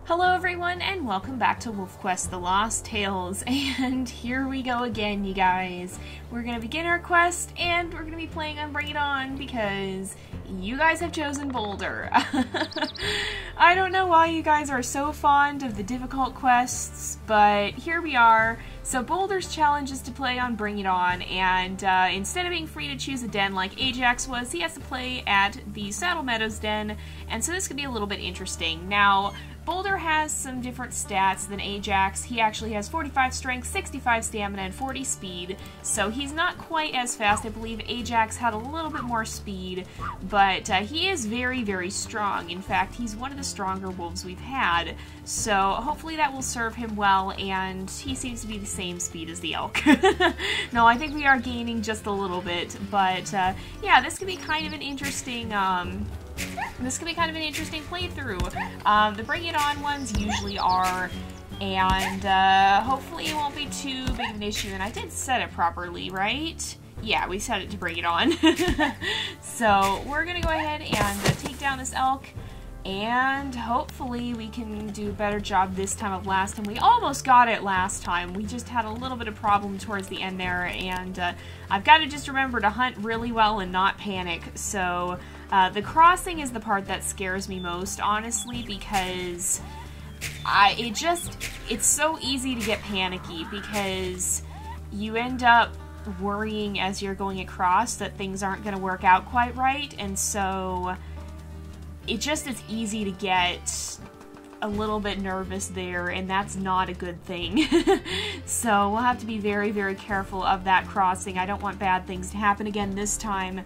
Hello everyone, and welcome back to WolfQuest The Lost Tales, and here we go again, you guys. We're gonna begin our quest, and we're gonna be playing on Bring It On, because you guys have chosen Boulder. I don't know why you guys are so fond of the difficult quests, but here we are. So Boulder's challenge is to play on Bring It On, and instead of being free to choose a den like Ajax was, he has to play at the Saddle Meadows den, and so this could be a little bit interesting. Now, Boulder has some different stats than Ajax. He actually has 45 strength, 65 stamina, and 40 speed, so he's not quite as fast. I believe Ajax had a little bit more speed, but he is very, very strong. In fact, he's one of the stronger wolves we've had, so hopefully that will serve him well, and he seems to be the same speed as the elk. No, I think we are gaining just a little bit, but yeah, this could be kind of an interesting playthrough. The Bring It On ones usually are, and hopefully it won't be too big of an issue. And I did set it properly, right? Yeah, we set it to Bring It On. So we're gonna go ahead and take down this elk, and hopefully we can do a better job this time of last time. We almost got it last time. We just had a little bit of problem towards the end there, and I've got to just remember to hunt really well and not panic. So the crossing is the part that scares me most, honestly, because it's so easy to get panicky because you end up worrying as you're going across that things aren't going to work out quite right, and so it just is easy to get a little bit nervous there, and that's not a good thing. So we'll have to be very, very careful of that crossing. I don't want bad things to happen again this time,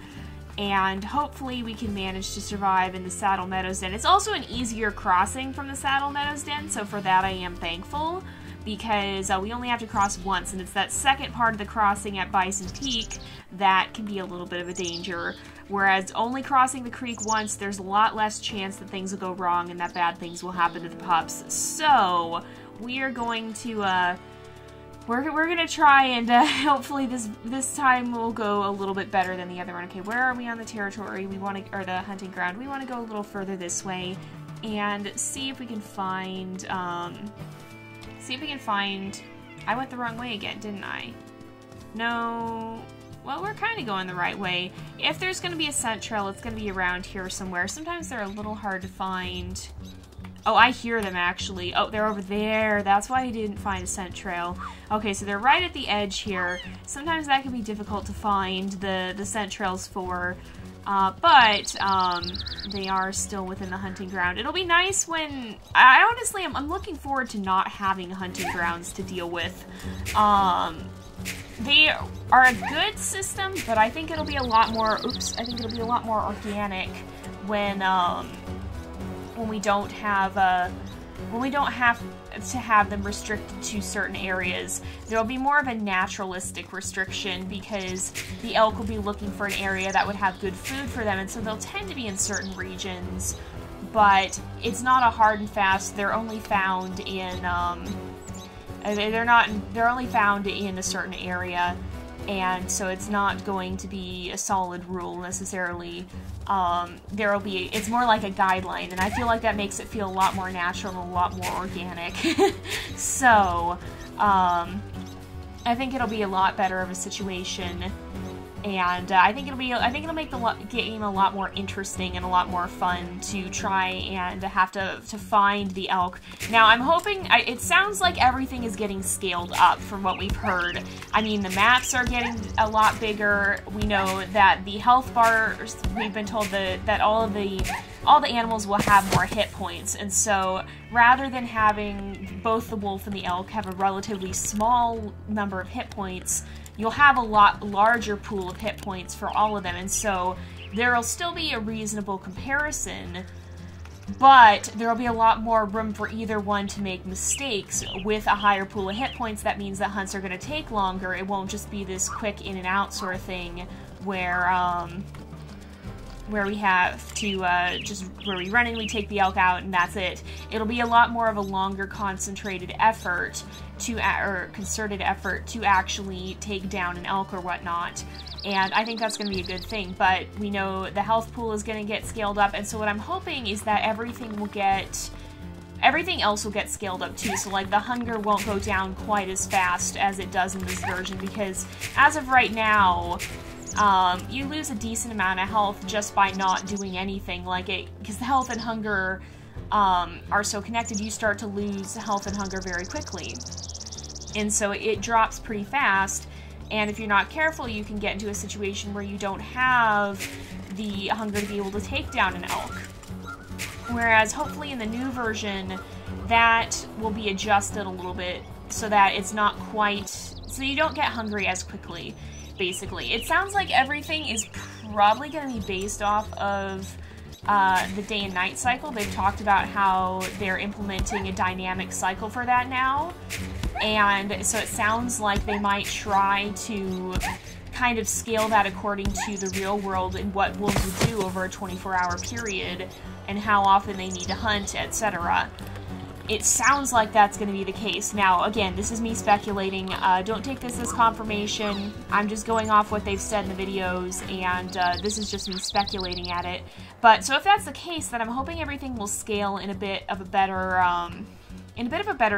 and hopefully we can manage to survive in the Saddle Meadows Den. It's also an easier crossing from the Saddle Meadows Den, so for that I am thankful, because we only have to cross once, and it's that second part of the crossing at Bison Peak that can be a little bit of a danger. Whereas only crossing the creek once, there's a lot less chance that things will go wrong and that bad things will happen to the pups. So we are going to we're gonna try and hopefully this time will go a little bit better than the other one. Okay, where are we on the territory? We want to, or the hunting ground? We want to go a little further this way and see if we can find I went the wrong way again, didn't I? No. Well, we're kind of going the right way. If there's going to be a scent trail, it's going to be around here somewhere. Sometimes they're a little hard to find. Oh, I hear them, actually. Oh, they're over there. That's why I didn't find a scent trail. Okay, so they're right at the edge here. Sometimes that can be difficult to find the scent trails for. But they are still within the hunting ground. It'll be nice when... I honestly, I'm looking forward to not having hunting grounds to deal with. They are a good system, but I think it'll be a lot more... Oops, I think it'll be a lot more organic when we don't have to have them restricted to certain areas. There'll be more of a naturalistic restriction because the elk will be looking for an area that would have good food for them, and so they'll tend to be in certain regions, but it's not a hard and fast. They're only found in they're only found in a certain area, and so it's not going to be a solid rule necessarily. It's more like a guideline, and I feel like that makes it feel a lot more natural and a lot more organic. So, I think it'll be a lot better of a situation, and I think it'll make the game a lot more interesting and a lot more fun to try and have to find the elk. Now, I'm hoping, it sounds like everything is getting scaled up from what we've heard. I mean, the maps are getting a lot bigger. We know that the health bars, we've been told that all the animals will have more hit points, and so rather than having both the wolf and the elk have a relatively small number of hit points, you'll have a lot larger pool of hit points for all of them, and so there'll still be a reasonable comparison, but there'll be a lot more room for either one to make mistakes. With a higher pool of hit points, that means that hunts are going to take longer. It won't just be this quick in and out sort of thing where we have to where we run in, we take the elk out, and that's it. It'll be a lot more of a longer concentrated effort or concerted effort to actually take down an elk or whatnot. And I think that's going to be a good thing, but we know the health pool is going to get scaled up, and so what I'm hoping is that everything will get everything else will get scaled up too, so like the hunger won't go down quite as fast as it does in this version, because as of right now, you lose a decent amount of health just by not doing anything, because the health and hunger are so connected, you start to lose health and hunger very quickly. And so it drops pretty fast, and if you're not careful, you can get into a situation where you don't have the hunger to be able to take down an elk. Whereas hopefully in the new version, that will be adjusted a little bit so that it's not quite, so you don't get hungry as quickly, basically. It sounds like everything is probably going to be based off of the day and night cycle. They've talked about how they're implementing a dynamic cycle for that now, and so it sounds like they might try to kind of scale that according to the real world and what wolves will do over a 24-hour period and how often they need to hunt, etc. It sounds like that's going to be the case. Now, again, this is me speculating. Don't take this as confirmation. I'm just going off what they've said in the videos, and this is just me speculating at it. But, so if that's the case, then I'm hoping everything will scale in a bit of a better,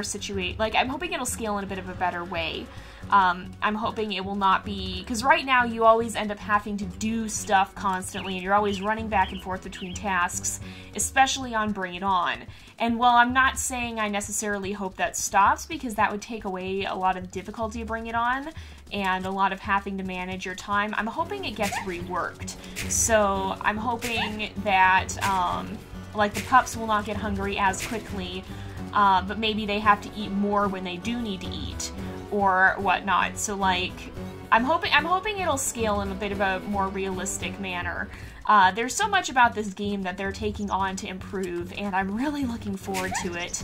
situation. Like, I'm hoping it'll scale in a bit of a better way. I'm hoping it will not be, because right now you always end up having to do stuff constantly, and you're always running back and forth between tasks, especially on Bring It On. And while I'm not saying I necessarily hope that stops, because that would take away a lot of difficulty of Bring It On, and a lot of having to manage your time, I'm hoping it gets reworked. So I'm hoping that, like, the pups will not get hungry as quickly, but maybe they have to eat more when they do need to eat, or whatnot. So, like, I'm hoping it'll scale in a bit of a more realistic manner. There's so much about this game that they're taking on to improve, and I'm really looking forward to it.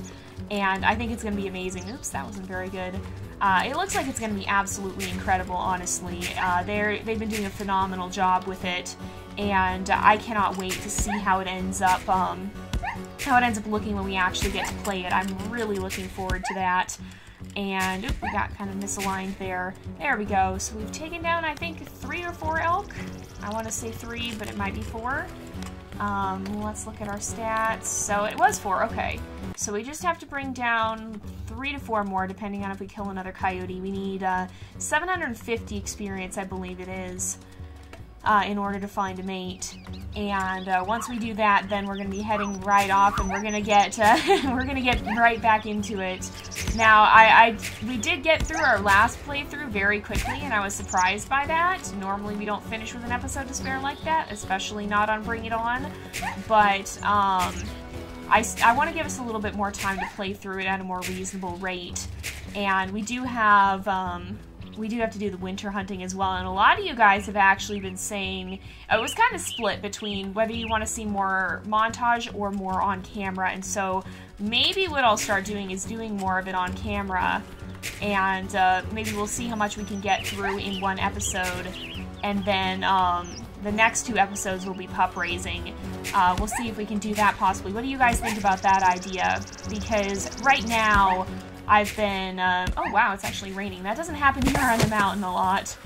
And I think it's going to be amazing. Oops, that wasn't very good. It looks like it's going to be absolutely incredible, honestly. They've been doing a phenomenal job with it, and I cannot wait to see how it ends up. How it ends up looking when we actually get to play it. I'm really looking forward to that. And oop, we got kind of misaligned there. There we go. So we've taken down, I think, 3 or 4 elk. I want to say 3, but it might be 4. Let's look at our stats. So it was 4, okay. So we just have to bring down 3 to 4 more, depending on if we kill another coyote. We need 750 experience, I believe it is, in order to find a mate. And once we do that, then we're going to be heading right off, and we're going to get right back into it. Now, we did get through our last playthrough very quickly, and I was surprised by that. Normally, we don't finish with an episode to spare like that, especially not on Bring It On. But I want to give us a little bit more time to play through it at a more reasonable rate. And we do have to do the winter hunting as well, and a lot of you guys have actually been saying, it was kind of split between whether you want to see more montage or more on camera, and so maybe what I'll start doing is doing more of it on camera, and maybe we'll see how much we can get through in one episode, and then the next 2 episodes will be pup raising. We'll see if we can do that possibly. What do you guys think about that idea? Because right now, I've been, oh wow, it's actually raining. That doesn't happen here on the mountain a lot.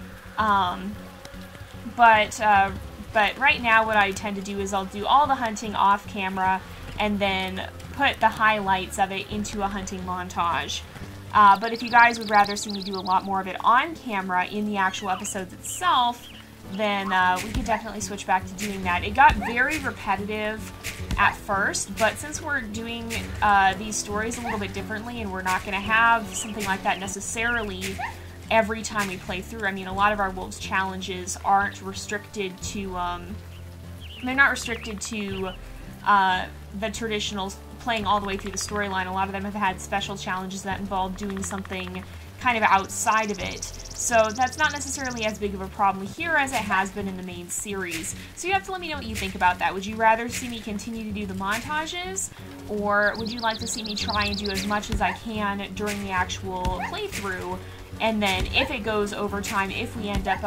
But right now what I tend to do is I'll do all the hunting off camera and then put the highlights of it into a hunting montage. But if you guys would rather see me do a lot more of it on camera in the actual episodes itself, then we could definitely switch back to doing that. It got very repetitive at first, but since we're doing these stories a little bit differently, and we're not going to have something like that necessarily every time we play through. I mean, a lot of our Wolves challenges aren't restricted to, they're not restricted to the traditional playing all the way through the storyline. A lot of them have had special challenges that involve doing something kind of outside of it. So that's not necessarily as big of a problem here as it has been in the main series. So you have to let me know what you think about that. Would you rather see me continue to do the montages, or would you like to see me try and do as much as I can during the actual playthrough, and then if it goes over time, if we end up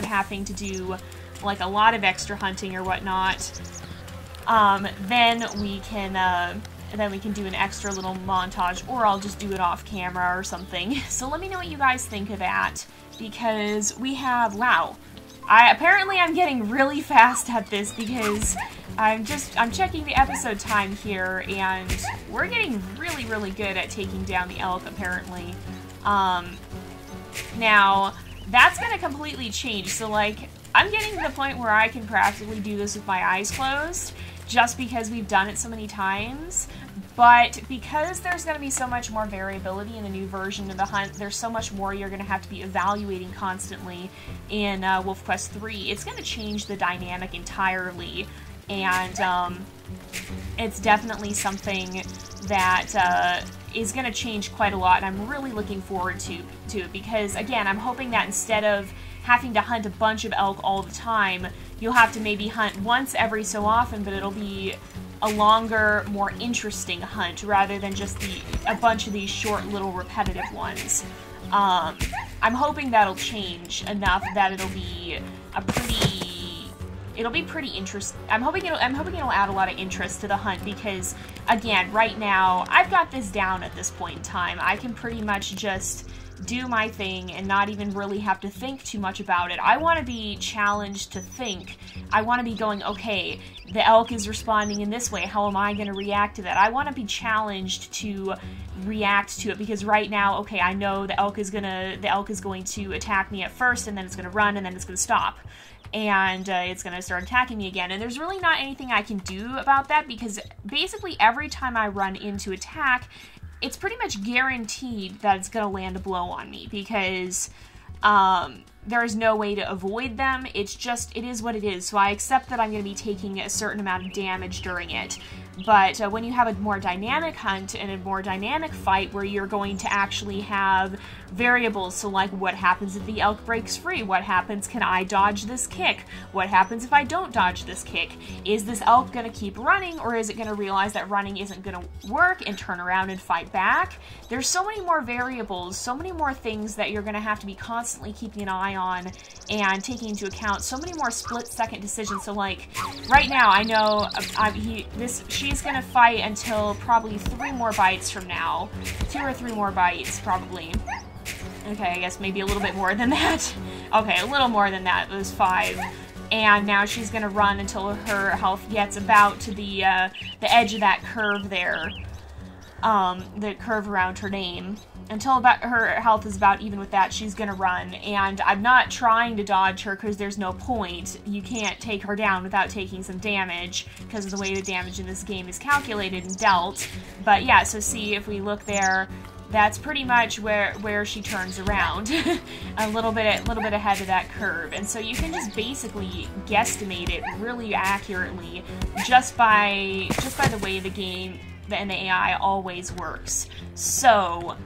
having to do like a lot of extra hunting or whatnot, then we can do an extra little montage, or I'll just do it off camera or something. So let me know what you guys think of that, because we have, wow, apparently I'm getting really fast at this, because I'm checking the episode time here, and we're getting really, really good at taking down the elk, apparently. Now, that's gonna completely change. So, like, I'm getting to the point where I can practically do this with my eyes closed, just because we've done it so many times. But because there's going to be so much more variability in the new version of the hunt, there's so much more you're going to have to be evaluating constantly in WolfQuest 3, it's going to change the dynamic entirely. And it's definitely something that is going to change quite a lot, and I'm really looking forward to it, because, again, I'm hoping that instead of having to hunt a bunch of elk all the time, you'll have to maybe hunt once every so often, but it'll be a longer, more interesting hunt rather than just a bunch of these short, little repetitive ones. I'm hoping that'll change enough that it'll be pretty interesting. I'm hoping it'll add a lot of interest to the hunt, because, again, right now I've got this down at this point in time. I can pretty much just do my thing and not even really have to think too much about it. I want to be challenged to think. I want to be going, okay, the elk is responding in this way. How am I going to react to that? I want to be challenged to react to it, because right now, okay, I know the elk is going to attack me at first, and then it's going to run, and then it's going to stop. And it's going to start attacking me again. And there's really not anything I can do about that, because basically every time I run into attack, it's pretty much guaranteed that it's going to land a blow on me, because there is no way to avoid them. It is what it is. So I accept that I'm going to be taking a certain amount of damage during it. But when you have a more dynamic hunt and a more dynamic fight where you're going to actually have variables, so like what happens if the elk breaks free? What happens, can I dodge this kick? What happens if I don't dodge this kick? Is this elk going to keep running, or is it going to realize that running isn't going to work and turn around and fight back? There's so many more variables, so many more things that you're going to have to be constantly keeping an eye on and taking into account, so many more split-second decisions. So like, right now, I know she's going to fight until probably 3 more bites from now. 2 or 3 more bites, probably. Okay, I guess maybe a little bit more than that. Okay, a little more than that. It was 5. And now she's going to run until her health gets about to the edge of that curve there. The curve around her name. Until about her health is about even with that, she's going to run. And I'm not trying to dodge her, because there's no point. You can't take her down without taking some damage, because of the way the damage in this game is calculated and dealt. But yeah, so see, if we look there, that's pretty much where she turns around. a little bit ahead of that curve. And so you can just basically guesstimate it really accurately just by the way the game and the AI always works. So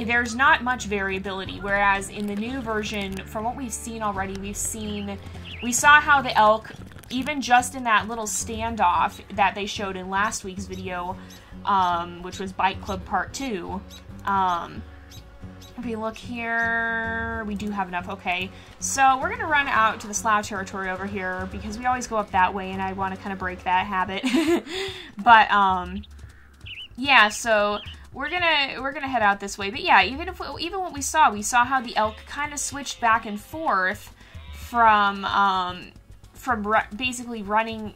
there's not much variability, whereas in the new version, from what we've seen already, we saw how the elk, even just in that little standoff that they showed in last week's video, which was Bike Club Part 2, if we look here, we do have enough. Okay, so we're gonna run out to the slough territory over here, because we always go up that way, and I want to kind of break that habit. But yeah, so we're gonna head out this way. But yeah, even what we saw how the elk kind of switched back and forth from basically running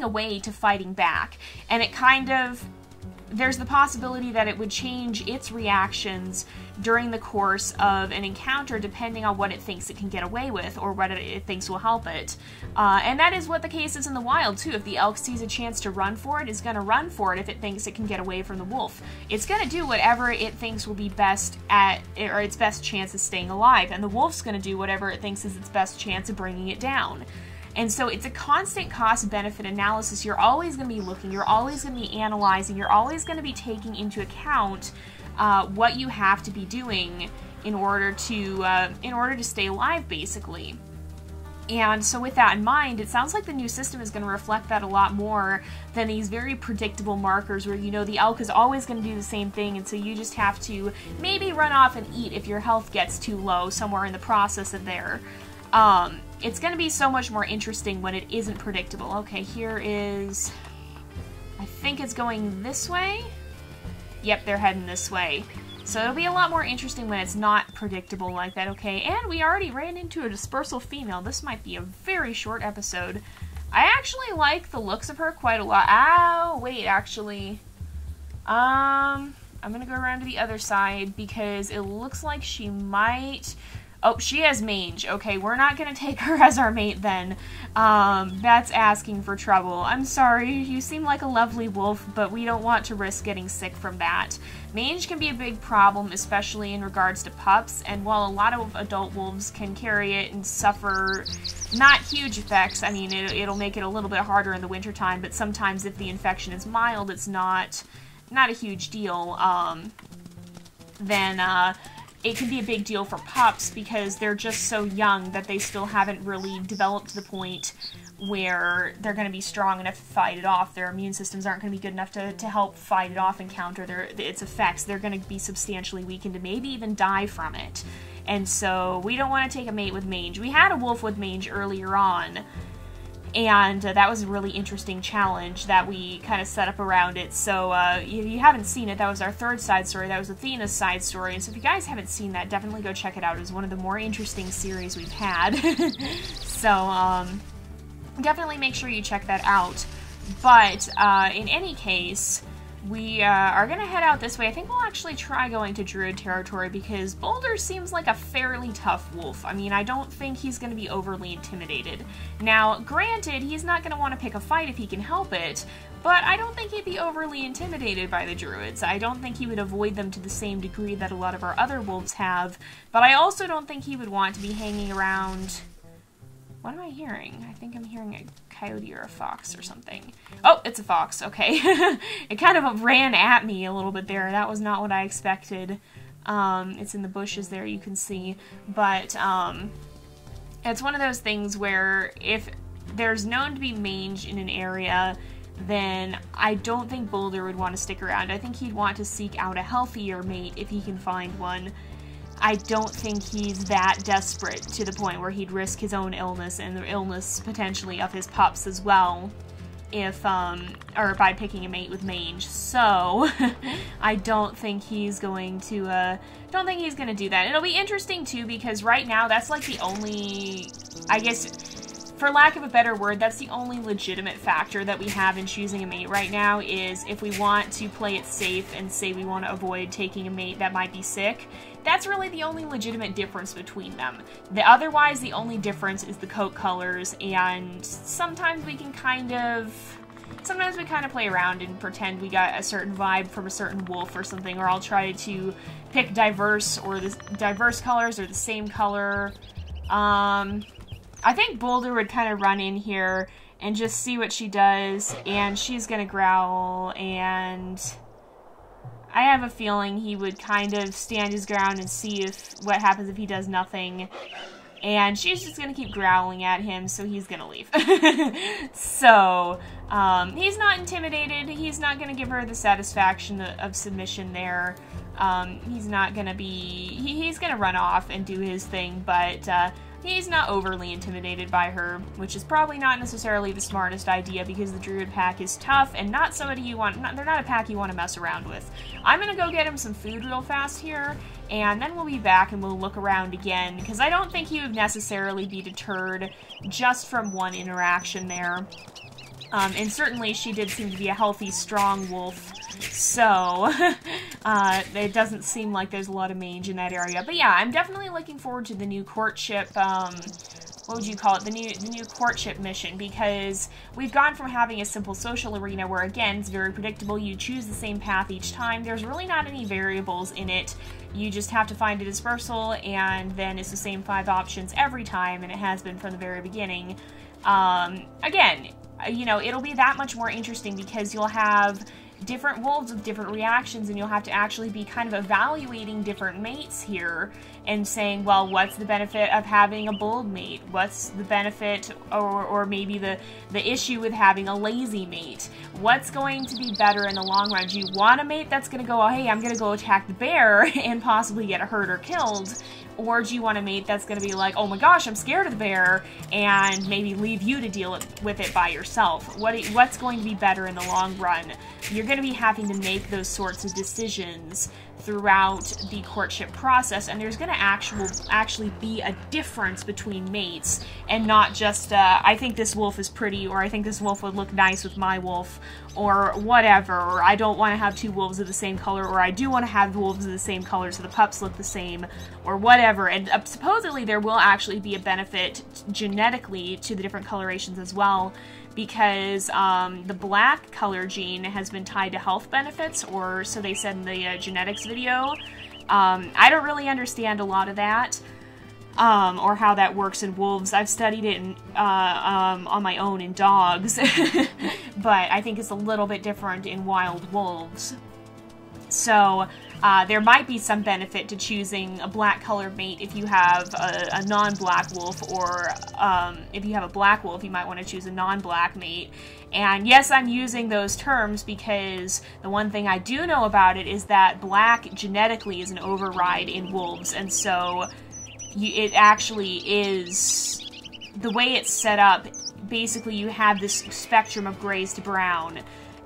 away to fighting back, and it kind of, there's the possibility that it would change its reactions during the course of an encounter depending on what it thinks it can get away with, or what it thinks will help it. And that is what the case is in the wild, too. If the elk sees a chance to run for it, it's going to run for it if it thinks it can get away from the wolf. It's going to do whatever it thinks will be best or its best chance of staying alive, and the wolf's going to do whatever it thinks is its best chance of bringing it down. And so it's a constant cost-benefit analysis. You're always going to be looking, you're always going to be analyzing, you're always going to be taking into account what you have to be doing in order to stay alive, basically. And so with that in mind, it sounds like the new system is going to reflect that a lot more than these very predictable markers where, you know, the elk is always going to do the same thing, and so you just have to maybe run off and eat if your health gets too low somewhere in the process of there. It's going to be so much more interesting when it isn't predictable. Okay, here is, I think it's going this way. Yep, they're heading this way. So it'll be a lot more interesting when it's not predictable like that, okay? And we already ran into a dispersal female. This might be a very short episode. I actually like the looks of her quite a lot. Ow, wait, actually. I'm gonna go around to the other side because it looks like she might... Oh, she has mange. Okay, we're not gonna take her as our mate then. That's asking for trouble. I'm sorry, you seem like a lovely wolf, but we don't want to risk getting sick from that. Mange can be a big problem, especially in regards to pups, and while a lot of adult wolves can carry it and suffer not huge effects, I mean, it'll make it a little bit harder in the wintertime, but sometimes if the infection is mild, it's not a huge deal, then, it can be a big deal for pups because they're just so young that they still haven't really developed to the point where they're going to be strong enough to fight it off. Their immune systems aren't going to be good enough to help fight it off and counter its effects. They're going to be substantially weakened and maybe even die from it. And so we don't want to take a mate with mange. We had a wolf with mange earlier on, and that was a really interesting challenge that we kind of set up around it. So if you haven't seen it, that was our third side story. That was Athena's side story. And so if you guys haven't seen that, definitely go check it out. It was one of the more interesting series we've had. So definitely make sure you check that out. But in any case, we are going to head out this way. I think we'll actually try going to Druid territory because Boulder seems like a fairly tough wolf. I mean, I don't think he's going to be overly intimidated. Now, granted, he's not going to want to pick a fight if he can help it, but I don't think he'd be overly intimidated by the Druids. I don't think he would avoid them to the same degree that a lot of our other wolves have, but I also don't think he would want to be hanging around... What am I hearing? I think I'm hearing a coyote or a fox or something. Oh, it's a fox. Okay. It kind of ran at me a little bit there. That was not what I expected. It's in the bushes there, you can see. But it's one of those things where if there's known to be mange in an area, then I don't think Boulder would want to stick around. I think he'd want to seek out a healthier mate if he can find one. I don't think he's that desperate to the point where he'd risk his own illness and the illness potentially of his pups as well if, or by picking a mate with mange. So, I don't think he's going to, do that. It'll be interesting too because right now that's like the only, I guess, for lack of a better word, that's the only legitimate factor that we have in choosing a mate right now is if we want to play it safe and say we want to avoid taking a mate that might be sick. That's really the only legitimate difference between them. Otherwise, the only difference is the coat colors, and sometimes we can kind of play around and pretend we got a certain vibe from a certain wolf or something, or I'll try to pick diverse colors or the same color. I think Boulder would kind of run in here and just see what she does, and she's gonna growl, and I have a feeling he would kind of stand his ground and see what happens if he does nothing. And she's just going to keep growling at him, so he's going to leave. So, he's not intimidated. He's not going to give her the satisfaction of submission there. He's not going to be... He's going to run off and do his thing, but he's not overly intimidated by her, which is probably not necessarily the smartest idea because the Druid pack is tough and not somebody you want... they're not a pack you want to mess around with. I'm going to go get him some food real fast here, and then we'll be back and we'll look around again, because I don't think he would necessarily be deterred just from one interaction there. And certainly she did seem to be a healthy, strong wolf, so it doesn't seem like there's a lot of mange in that area. But yeah, I'm definitely looking forward to the new courtship, what would you call it, the new courtship mission, because we've gone from having a simple social arena where, again, it's very predictable, you choose the same path each time, there's really not any variables in it, you just have to find a dispersal, and then it's the same 5 options every time, and it has been from the very beginning. Again, you know, it'll be that much more interesting because you'll have different wolves with different reactions, and you'll have to actually be kind of evaluating different mates here and saying, well, what's the benefit of having a bold mate? What's the benefit or maybe the issue with having a lazy mate? What's going to be better in the long run? Do you want a mate that's going to go, oh, hey, I'm going to go attack the bear and possibly get hurt or killed? Or do you want a mate that's going to be like, oh my gosh, I'm scared of the bear, and maybe leave you to deal with it by yourself? What's going to be better in the long run? You're going to be having to make those sorts of decisions throughout the courtship process, and there's going to actually be a difference between mates, and not just, I think this wolf is pretty, or I think this wolf would look nice with my wolf, or whatever, or I don't want to have two wolves of the same color, or I do want to have wolves of the same color so the pups look the same, or whatever. And supposedly there will actually be a benefit genetically to the different colorations as well, because the black color gene has been tied to health benefits, or so they said in the genetics video. I don't really understand a lot of that, or how that works in wolves. I've studied it on my own in dogs, but I think it's a little bit different in wild wolves. So there might be some benefit to choosing a black colored mate if you have a non-black wolf, or if you have a black wolf, you might want to choose a non-black mate. And yes, I'm using those terms because the one thing I do know about it is that black genetically is an override in wolves, and so it actually is, the way it's set up, basically you have this spectrum of grays to brown.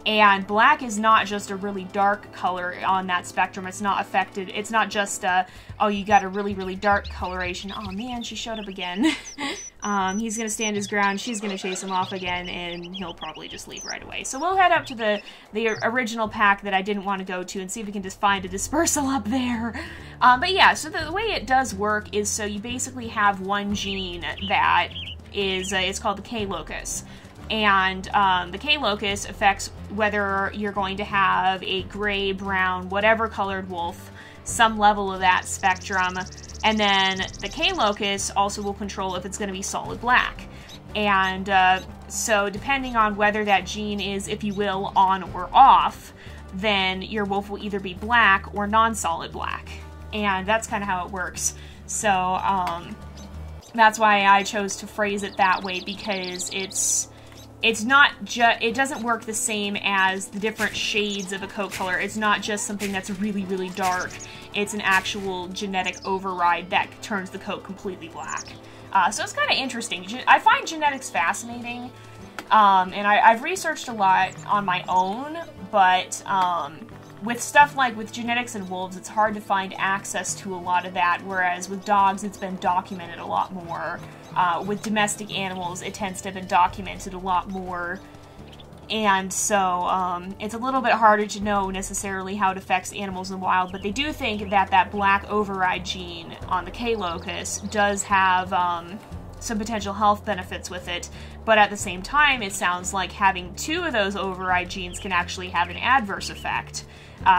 And black is not just a really dark color on that spectrum. It's not affected. It's not just, oh, you got a really, really dark coloration. Oh, man, she showed up again. He's going to stand his ground. She's going to chase him off again, and he'll probably just leave right away. So we'll head up to the original pack that I didn't want to go to and see if we can just find a dispersal up there. But yeah, so the way it does work is, so you basically have one gene that is, it's called the K locus. And the K locus affects whether you're going to have a gray, brown, whatever colored wolf, some level of that spectrum. And then the K locus also will control if it's going to be solid black. And so depending on whether that gene is, if you will, on or off, then your wolf will either be black or non-solid black. And that's kind of how it works. So that's why I chose to phrase it that way, because it's not just, it doesn't work the same as the different shades of a coat color. It's not just something that's really, really dark. It's an actual genetic override that turns the coat completely black. So it's kind of interesting. I find genetics fascinating, and I've researched a lot on my own, but with stuff like with genetics and wolves, it's hard to find access to a lot of that, whereas with dogs, it's been documented a lot more. With domestic animals, it tends to have been documented a lot more, and so it's a little bit harder to know necessarily how it affects animals in the wild, but they do think that that black override gene on the K locus does have some potential health benefits with it, but at the same time, it sounds like having two of those override genes can actually have an adverse effect.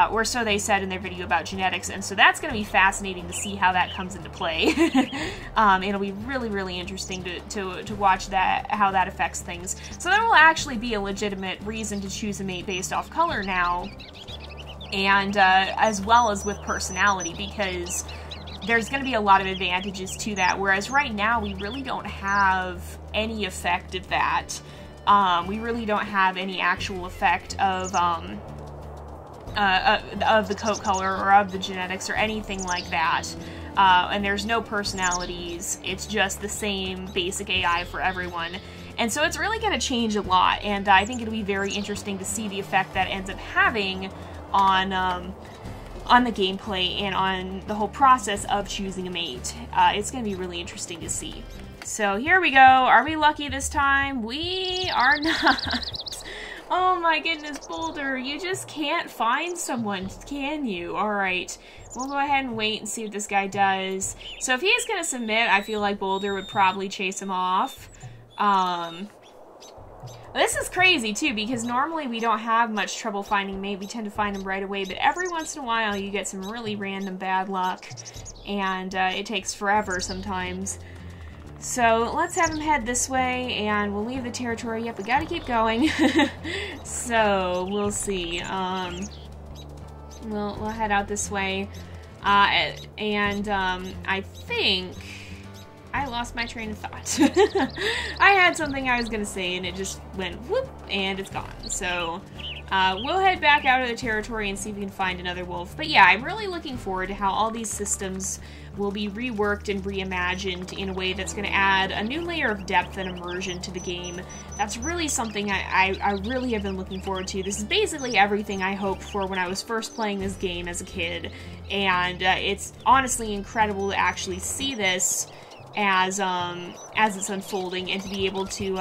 Or so they said in their video about genetics, and so that's going to be fascinating to see how that comes into play. It'll be really, really interesting to watch that, how that affects things. So there will actually be a legitimate reason to choose a mate based off color now, and as well as with personality, because there's going to be a lot of advantages to that, whereas right now we really don't have any effect of that. We really don't have any actual effect of the coat color or of the genetics or anything like that. And there's no personalities. It's just the same basic AI for everyone. And so it's really going to change a lot, and I think it'll be very interesting to see the effect that ends up having on the gameplay and on the whole process of choosing a mate. It's going to be really interesting to see. So here we go. Are we lucky this time? We are not. Oh my goodness, Boulder, you just can't find someone, can you? Alright, we'll go ahead and wait and see what this guy does. So if he's gonna submit, I feel like Boulder would probably chase him off. This is crazy too, because normally we don't have much trouble finding mate. We tend to find them right away, but every once in a while you get some really random bad luck, and it takes forever sometimes. So let's have him head this way, and we'll leave the territory. Yep, we gotta keep going. So we'll see. We'll head out this way, and I think I lost my train of thought. I had something I was gonna say, and it just went whoop, and it's gone. So we'll head back out of the territory and see if we can find another wolf. But yeah, I'm really looking forward to how all these systems will be reworked and reimagined in a way that's going to add a new layer of depth and immersion to the game. That's really something I really have been looking forward to. This is basically everything I hoped for when I was first playing this game as a kid, and it's honestly incredible to actually see this as it's unfolding, and to be able to,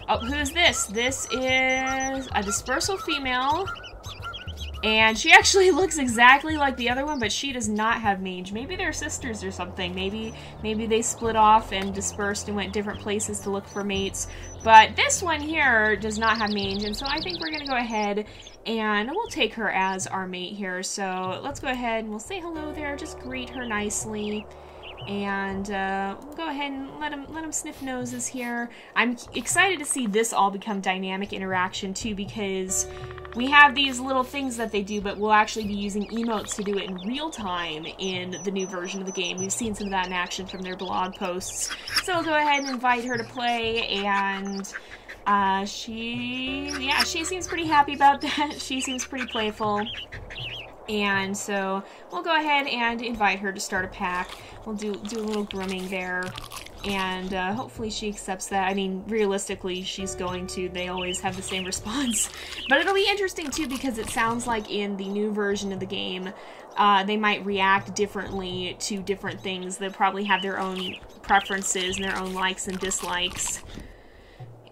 oh, who is this? This is a dispersal female. And she actually looks exactly like the other one, but she does not have mange. Maybe they're sisters or something. Maybe they split off and dispersed and went different places to look for mates. But this one here does not have mange, and so I think we're going to go ahead and we'll take her as our mate here. So let's go ahead and we'll say hello there, just greet her nicely. And we'll go ahead and let him sniff noses here. I'm excited to see this all become dynamic interaction too, because we have these little things that they do, but we'll actually be using emotes to do it in real time in the new version of the game. We've seen some of that in action from their blog posts. So we'll go ahead and invite her to play, and she seems pretty happy about that. She seems pretty playful. And so we'll go ahead and invite her to start a pack. We'll do a little grooming there, and hopefully she accepts that. I mean, realistically, she's going to. They always have the same response. But it'll be interesting, too, because it sounds like in the new version of the game, they might react differently to different things. They'll probably have their own preferences and their own likes and dislikes.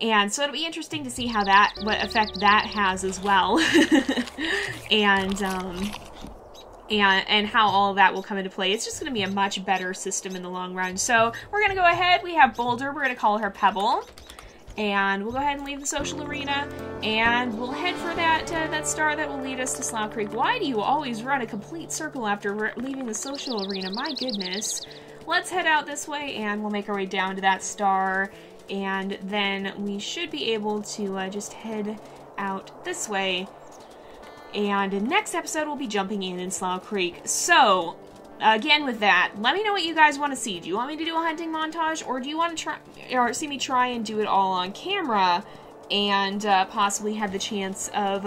And so it'll be interesting to see how what effect that has as well. and how all of that will come into play. It's just going to be a much better system in the long run. So we're going to go ahead. We have Boulder. We're going to call her Pebble. And we'll go ahead and leave the social arena. And we'll head for that star that will lead us to Slough Creek. Why do you always run a complete circle after leaving the social arena? My goodness. Let's head out this way, and we'll make our way down to that star. And then we should be able to just head out this way. And in the next episode, we'll be jumping in Slough Creek. So, again with that, let me know what you guys want to see. Do you want me to do a hunting montage, or do you want to try, or see me try and do it all on camera, and possibly have the chance of,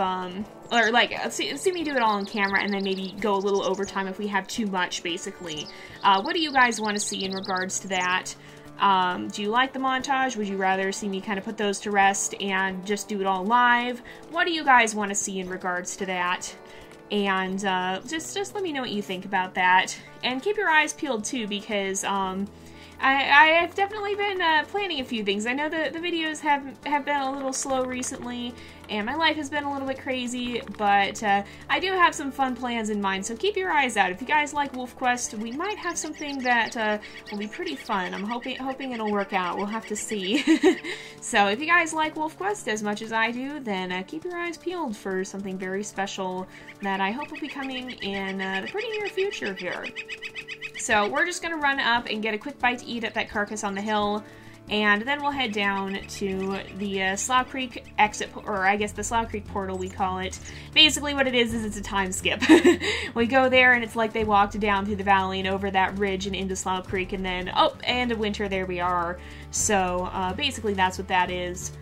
or like, see me do it all on camera, and then maybe go a little overtime if we have too much, basically. What do you guys want to see in regards to that? Do you like the montage? Would you rather see me kind of put those to rest and just do it all live? What do you guys want to see in regards to that? And just let me know what you think about that. And keep your eyes peeled too, because I have definitely been planning a few things. I know the videos have been a little slow recently, and my life has been a little bit crazy, but I do have some fun plans in mind, so keep your eyes out. If you guys like WolfQuest, we might have something that will be pretty fun. I'm hoping it'll work out. We'll have to see. So if you guys like WolfQuest as much as I do, then keep your eyes peeled for something very special that I hope will be coming in the pretty near future here. So we're just going to run up and get a quick bite to eat at that carcass on the hill, and then we'll head down to the Slough Creek exit, or I guess the Slough Creek portal we call it. Basically what it is it's a time skip. We go there and it's like they walked down through the valley and over that ridge and into Slough Creek, and then, oh, end of winter, there we are. So basically that's what that is.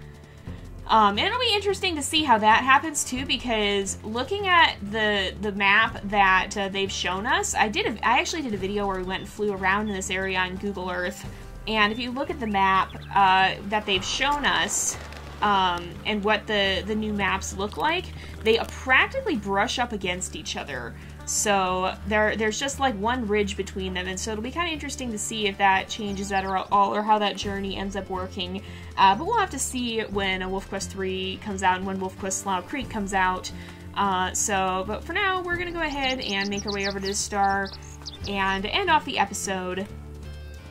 And it'll be interesting to see how that happens too, because looking at the map that they've shown us, I actually did a video where we went and flew around in this area on Google Earth, and if you look at the map that they've shown us, and what the new maps look like, they practically brush up against each other. So there's just like one ridge between them, and so it'll be kind of interesting to see if that changes that at all, or how that journey ends up working. But we'll have to see when WolfQuest 3 comes out and when WolfQuest Slough Creek comes out. But for now, we're going to go ahead and make our way over to the star and end off the episode,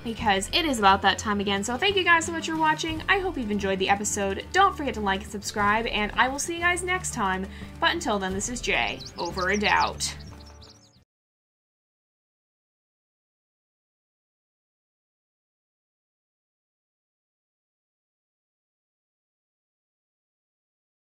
because it is about that time again. So thank you guys so much for watching. I hope you've enjoyed the episode. Don't forget to like and subscribe, and I will see you guys next time. But until then, this is Jay, over and out.